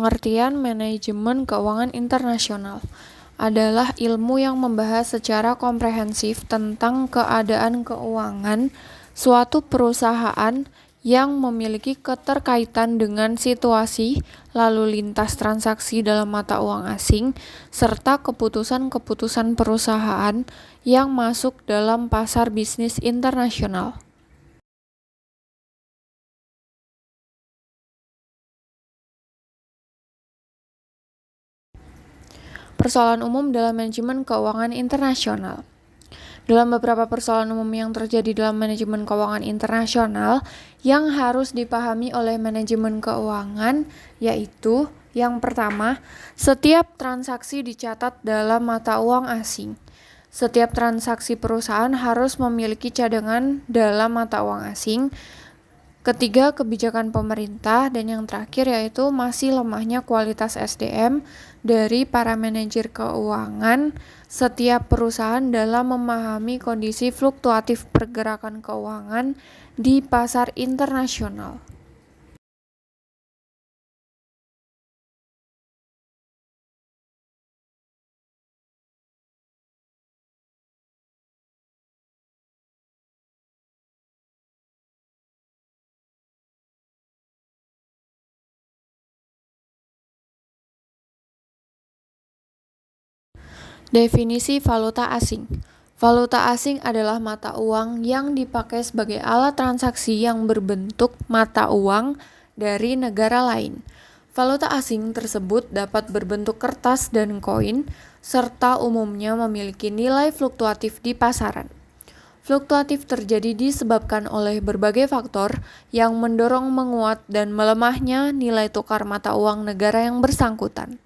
Pengertian manajemen keuangan internasional adalah ilmu yang membahas secara komprehensif tentang keadaan keuangan suatu perusahaan yang memiliki keterkaitan dengan situasi lalu lintas transaksi dalam mata uang asing, serta keputusan-keputusan perusahaan yang masuk dalam pasar bisnis internasional. Persoalan umum dalam manajemen keuangan internasional. Dalam beberapa persoalan umum yang terjadi dalam manajemen keuangan internasional yang harus dipahami oleh manajemen keuangan, yaitu yang pertama, setiap transaksi dicatat dalam mata uang asing. Setiap transaksi perusahaan harus memiliki cadangan dalam mata uang asing. Ketiga, kebijakan pemerintah, dan yang terakhir yaitu masih lemahnya kualitas SDM dari para manajer keuangan setiap perusahaan dalam memahami kondisi fluktuatif pergerakan keuangan di pasar internasional. Definisi valuta asing. Valuta asing adalah mata uang yang dipakai sebagai alat transaksi yang berbentuk mata uang dari negara lain. Valuta asing tersebut dapat berbentuk kertas dan koin, serta umumnya memiliki nilai fluktuatif di pasaran. Fluktuatif terjadi disebabkan oleh berbagai faktor yang mendorong menguat dan melemahnya nilai tukar mata uang negara yang bersangkutan.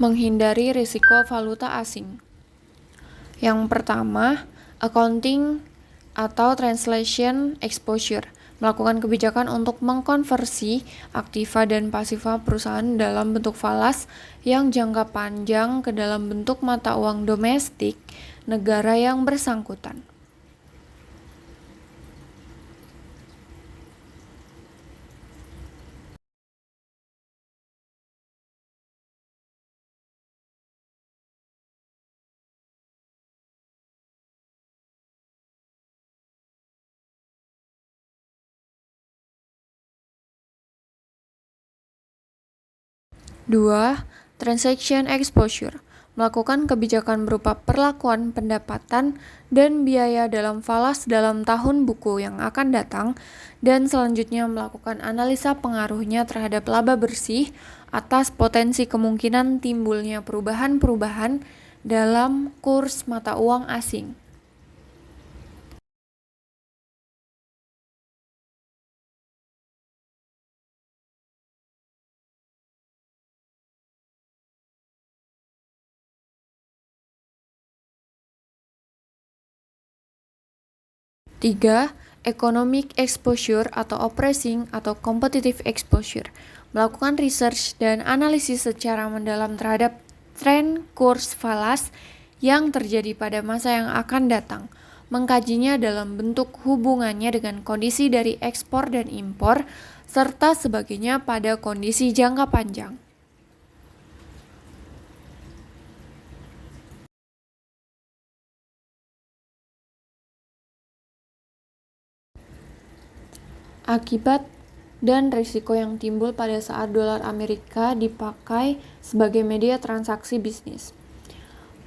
Menghindari risiko valuta asing. Yang pertama, accounting atau translation exposure, melakukan kebijakan untuk mengkonversi aktiva dan pasifa perusahaan dalam bentuk falas yang jangka panjang ke dalam bentuk mata uang domestik negara yang bersangkutan. Dua, transaction exposure, melakukan kebijakan berupa perlakuan pendapatan dan biaya dalam falas dalam tahun buku yang akan datang, dan selanjutnya melakukan analisa pengaruhnya terhadap laba bersih atas potensi kemungkinan timbulnya perubahan-perubahan dalam kurs mata uang asing. Tiga, economic exposure atau oppressing atau competitive exposure, melakukan research dan analisis secara mendalam terhadap tren kurs falas yang terjadi pada masa yang akan datang, mengkajinya dalam bentuk hubungannya dengan kondisi dari ekspor dan impor, serta sebagainya pada kondisi jangka panjang. Akibat dan risiko yang timbul pada saat dolar Amerika dipakai sebagai media transaksi bisnis.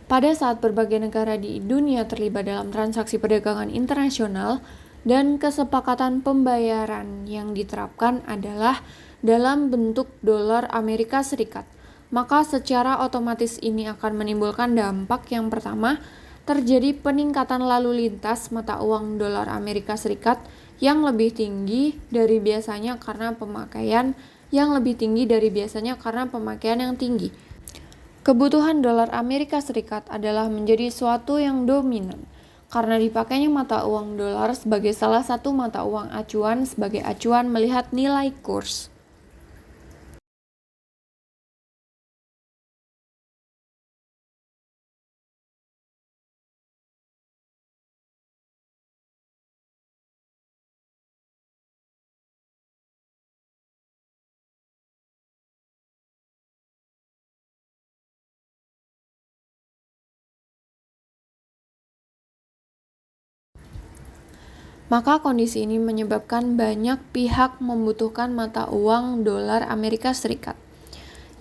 Pada saat berbagai negara di dunia terlibat dalam transaksi perdagangan internasional dan kesepakatan pembayaran yang diterapkan adalah dalam bentuk dolar Amerika Serikat, maka secara otomatis ini akan menimbulkan dampak yang pertama, terjadi peningkatan lalu lintas mata uang dolar Amerika Serikat yang lebih tinggi dari biasanya karena pemakaian yang tinggi. Kebutuhan dolar Amerika Serikat adalah menjadi suatu yang dominan. karena dipakainya mata uang dolar sebagai salah satu mata uang acuan sebagai acuan melihat nilai kurs. Maka kondisi ini menyebabkan banyak pihak membutuhkan mata uang dolar Amerika Serikat.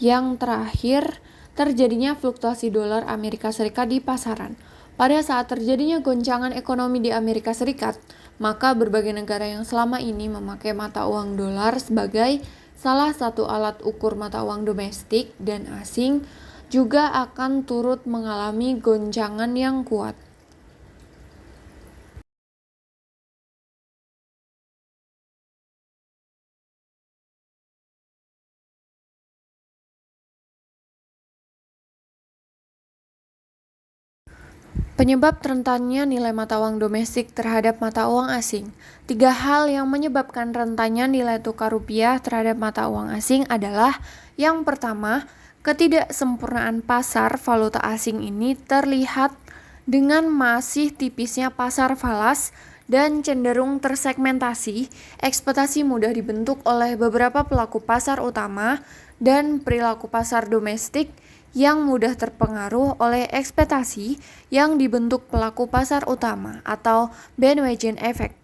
Yang terakhir, terjadinya fluktuasi dolar Amerika Serikat di pasaran. Pada saat terjadinya goncangan ekonomi di Amerika Serikat, maka berbagai negara yang selama ini memakai mata uang dolar sebagai salah satu alat ukur mata uang domestik dan asing juga akan turut mengalami goncangan yang kuat. Penyebab rentannya nilai mata uang domestik terhadap mata uang asing. 3 hal yang menyebabkan rentannya nilai tukar rupiah terhadap mata uang asing adalah: yang pertama, ketidaksempurnaan pasar valuta asing ini terlihat dengan masih tipisnya pasar falas dan cenderung tersegmentasi. Ekspektasi mudah dibentuk oleh beberapa pelaku pasar utama dan perilaku pasar domestik yang mudah terpengaruh oleh ekspektasi yang dibentuk pelaku pasar utama atau bandwagon effect.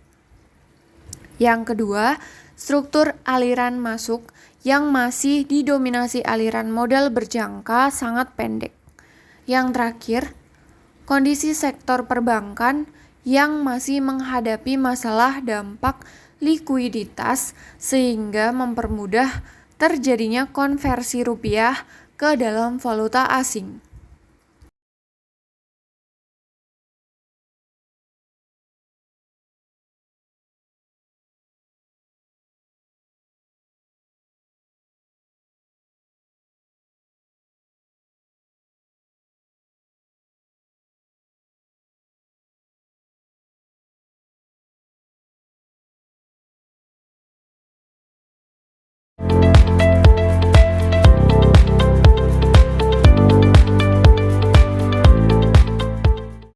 Yang kedua, struktur aliran masuk yang masih didominasi aliran modal berjangka sangat pendek. Yang terakhir, kondisi sektor perbankan yang masih menghadapi masalah dampak likuiditas sehingga mempermudah terjadinya konversi rupiah ke dalam valuta asing.